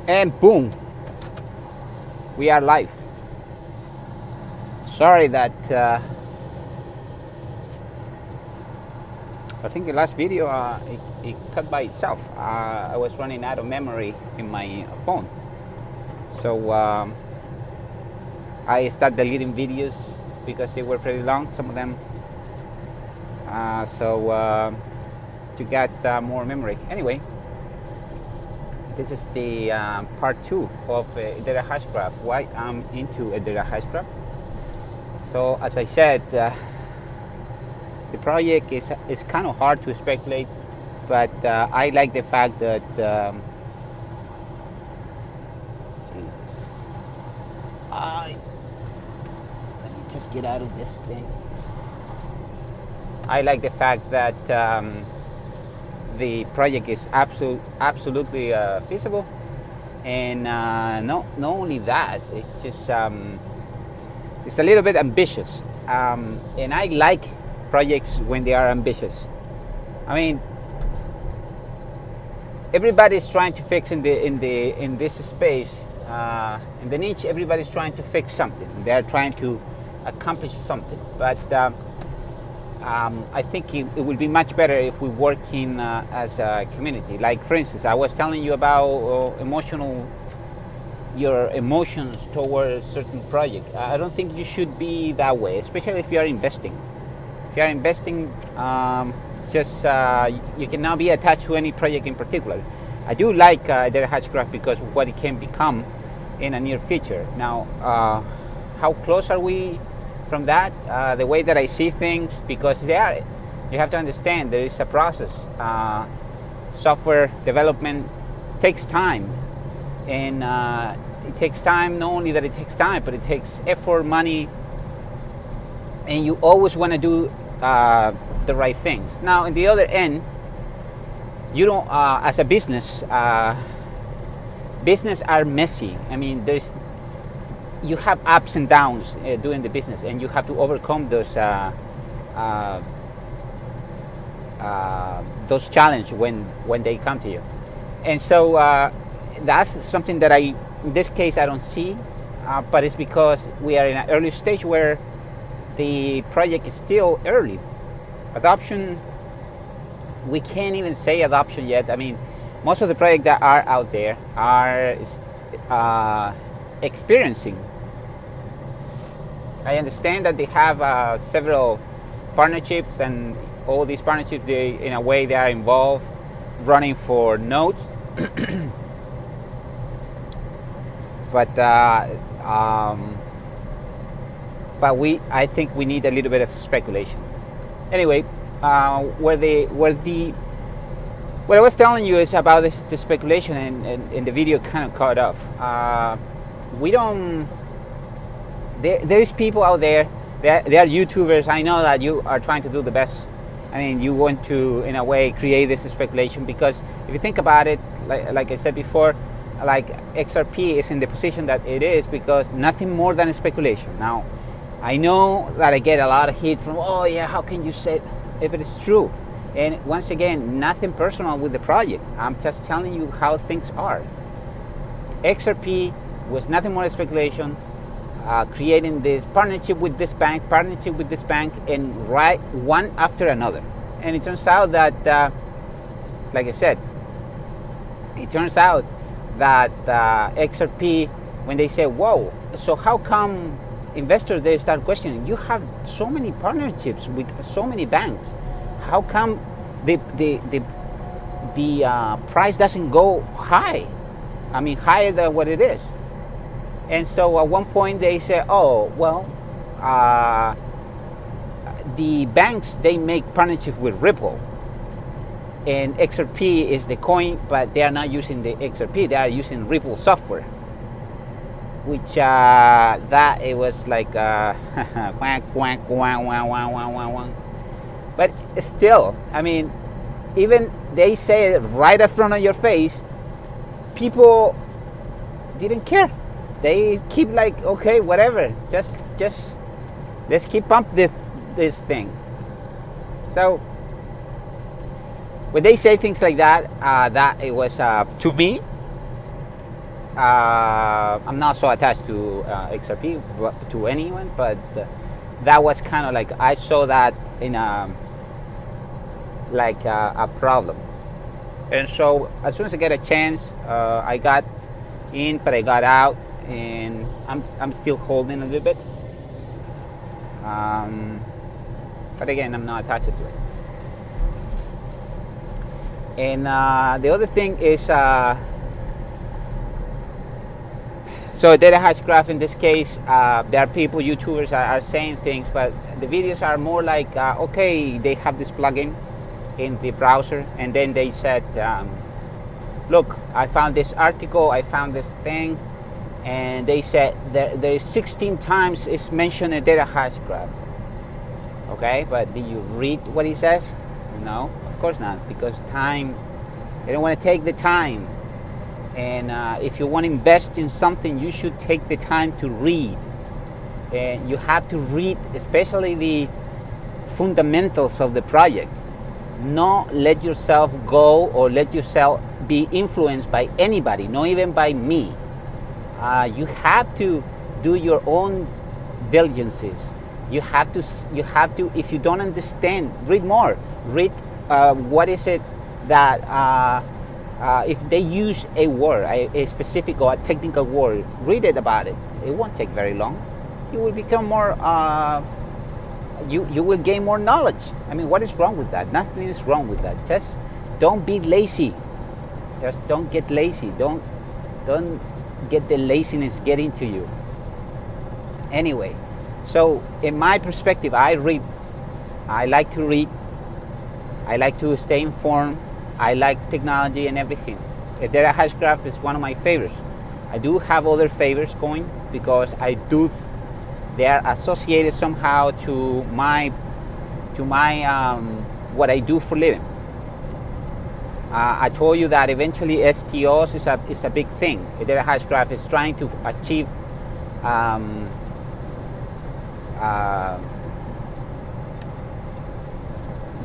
And boom, we are live. Sorry that I think the last video it cut by itself. I was running out of memory in my phone, so I started deleting videos because they were pretty long, some of them. To get more memory. Anyway, this is the part 2 of Hedera Hashgraph. Why I'm into Hedera Hashgraph. So as I said, the project is kind of hard to speculate, but I like the fact that let me just get out of this thing. I like the fact that the project is absolutely feasible, and not only that, it's just it's a little bit ambitious, and I like projects when they are ambitious. I mean, everybody's trying to fix in this space, in the niche. Everybody's trying to fix something. They're trying to accomplish something, but I think it would be much better if we work in as a community. Like, for instance, I was telling you about your emotions toward a certain project. I don't think you should be that way, especially if you are investing. If you are investing, you cannot be attached to any project in particular. I do like Hedera Hashgraph because of what it can become in a near future. Now, how close are we from that? The way that I see things, because you have to understand there is a process. Software development takes time, and it takes time. Not only that it takes time, but it takes effort, money, and you always want to do the right things. Now, on the other end, you don't, as a business are messy. I mean, you have ups and downs doing the business, and you have to overcome those challenges when they come to you. And so that's something that in this case I don't see, but it's because we are in an early stage where the project is still early. Adoption, we can't even say adoption yet. I mean, most of the projects that are out there are experiencing. I understand that they have several partnerships, and all these partnerships, in a way, they are involved running for nodes. But I think we need a little bit of speculation. Anyway, what I was telling you is about the speculation, and the video kind of cut off. There is people out there. There are YouTubers. I know that you are trying to do the best. I mean, you want to, in a way, create this speculation, because if you think about it, like I said before, like XRP is in the position that it is because nothing more than speculation. Now, I know that I get a lot of heat from, oh yeah, how can you say it if it is true? And once again, nothing personal with the project. I'm just telling you how things are. XRP was nothing more than speculation, creating this partnership with this bank, and right one after another. And it turns out that, like I said, XRP, when they say, whoa, so how come investors, they start questioning, you have so many partnerships with so many banks, how come the price doesn't go high? I mean, higher than what it is. And so at one point they say, oh, well, the banks, they make partnerships with Ripple, and XRP is the coin, but they are not using the XRP, they are using Ripple software, which that it was like quack, quack, wah, wah, wah, wah, wah, wah. But still, I mean, even they say it right in front of your face, people didn't care. They keep like, okay, whatever, just let's keep pump this thing. So when they say things like that, that it was to me, I'm not so attached to XRP to anyone, but that was kind of like I saw that in a problem. And so as soon as I get a chance, I got in, but I got out, and I'm still holding a little bit. But again, I'm not attached to it. And the other thing is, so Hedera Hashgraph in this case, there are people, YouTubers are saying things, but the videos are more like, okay, they have this plugin in the browser, and then they said, look, I found this article, I found this thing, and they said there is 16 times it's mentioned in Hedera Hashgraph. Okay, but do you read what he says? No, of course not, because time, they don't want to take the time. And if you want to invest in something, you should take the time to read. And you have to read, especially the fundamentals of the project. Not let yourself go or let yourself be influenced by anybody, not even by me. You have to do your own diligences. You have to, if you don't understand, read more. Read what is it that, if they use a word, a specific or a technical word, read it about it. It won't take very long. You will become more, you will gain more knowledge. I mean, what is wrong with that? Nothing is wrong with that. Just don't be lazy. Just don't get lazy. Don't get the laziness get into you. Anyway, so in my perspective, I read. I like to read. I like to stay informed. I like technology and everything. Hedera Hashgraph is one of my favorites. I do have other favorites going because they are associated somehow to my what I do for living. I told you that eventually STOs is a big thing. Hedera Hashgraph is trying to achieve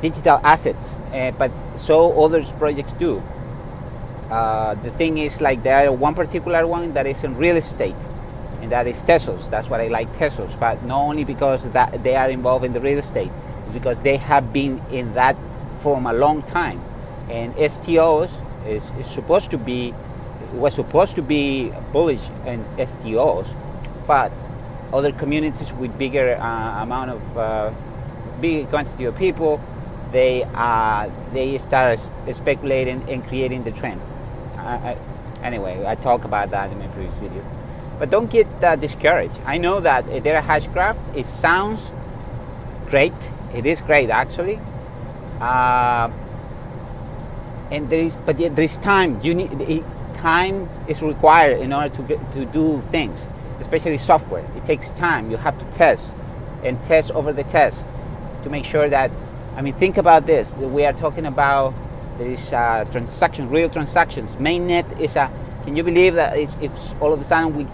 digital assets, but so others projects do. The thing is, like, there are one particular one that is in real estate, and that is Tesos. That's what I like, Tesos, but not only because that they are involved in the real estate, it's because they have been in that for a long time. And STOs was supposed to be bullish in STOs, but other communities with bigger amount of big quantity of people, they start speculating and creating the trend. Anyway, I talk about that in my previous video. But don't get discouraged. I know that Hedera Hashgraph, it sounds great. It is great, actually. And there is time. Time is required in order to do things, especially software. It takes time. You have to test and test over the test to make sure that. I mean, think about this. We are talking about these transactions, real transactions. Mainnet is a. Can you believe that if all of a sudden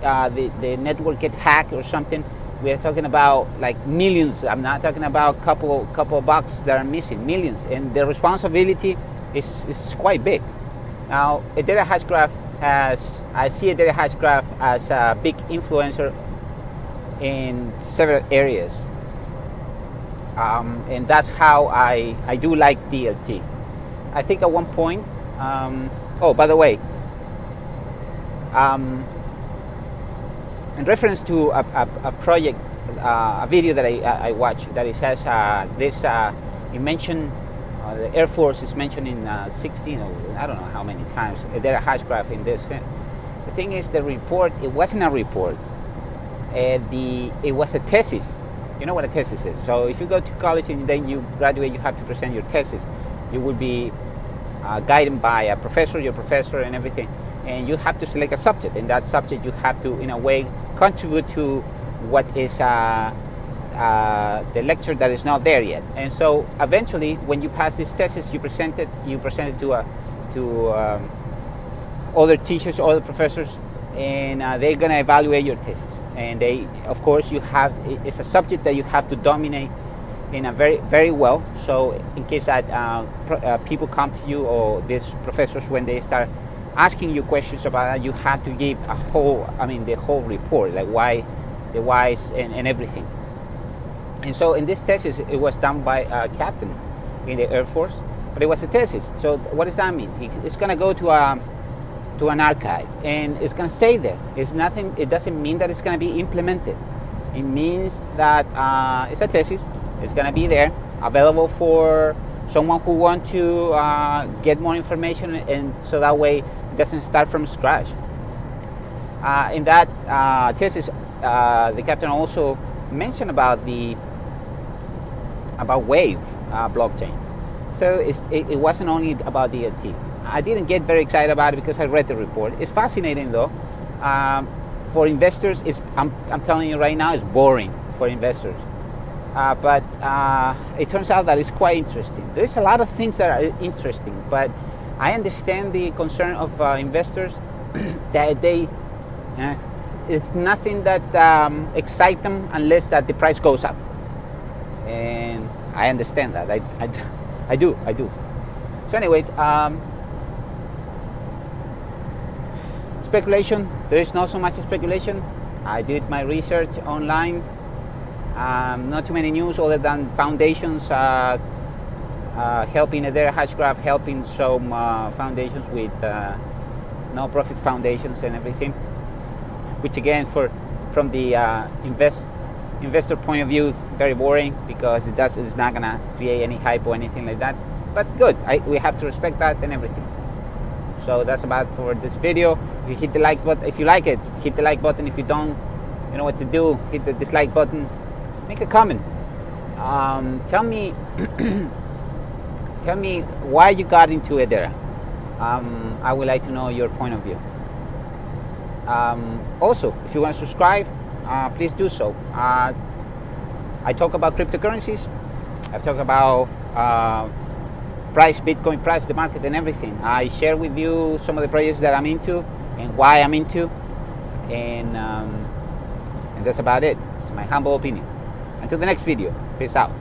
the network get hacked or something? We are talking about like millions. I'm not talking about couple of bucks that are missing. Millions, and the responsibility is quite big. Now, Hedera Hashgraph I see Hedera Hashgraph as a big influencer in several areas. And that's how I do like DLT. I think at one point, oh, by the way, in reference to a project, a video that I watched, that it says it mentioned, the Air Force is mentioned in 16, or I don't know how many times, Hedera Hashgraph in this. The thing is, the report, it wasn't a report. It was a thesis. You know what a thesis is. So if you go to college and then you graduate, you have to present your thesis. You will be guided by a professor, your professor and everything. And you have to select a subject. And that subject you have to, in a way, contribute to what is the lecture that is not there yet. And so eventually, when you pass this thesis, you present it to other teachers, other professors, and they're going to evaluate your thesis. And they, of course, it's a subject that you have to dominate in a very, very well. So in case that people come to you, or these professors, when they start asking you questions about that, you have to give a whole, the whole report, like why, the whys and everything. And so in this thesis, it was done by a captain in the Air Force, but it was a thesis. So what does that mean? It's going to go to an archive, and it's going to stay there. It's nothing. It doesn't mean that it's going to be implemented. It means that it's a thesis. It's going to be there, available for someone who wants to get more information, and so that way it doesn't start from scratch. In that thesis, the captain also mentioned about Wave blockchain. So it wasn't only about DLT. I didn't get very excited about it because I read the report. It's fascinating though. For investors, I'm telling you right now, it's boring for investors. But it turns out that it's quite interesting. There's a lot of things that are interesting, but I understand the concern of investors that it's nothing that excites them unless that the price goes up. And I understand that. I do. So anyway, speculation, there is not so much speculation. I did my research online. Not too many news other than foundations helping Hedera Hashgraph, helping some foundations with no-profit foundations and everything. Which again, from the investor point of view, very boring because it's not gonna create any hype or anything like that. But good, we have to respect that and everything. So that's about for this video. You hit the like button if you like it. Hit the like button if you don't. You know what to do. Hit the dislike button. Make a comment. Tell me, tell me why you got into Hedera. I would like to know your point of view. Also, if you want to subscribe, please do so. I talk about cryptocurrencies. I talk about price, Bitcoin price, the market, and everything. I share with you some of the projects that I'm into and why I'm into, and that's about it. It's my humble opinion. Until the next video, peace out.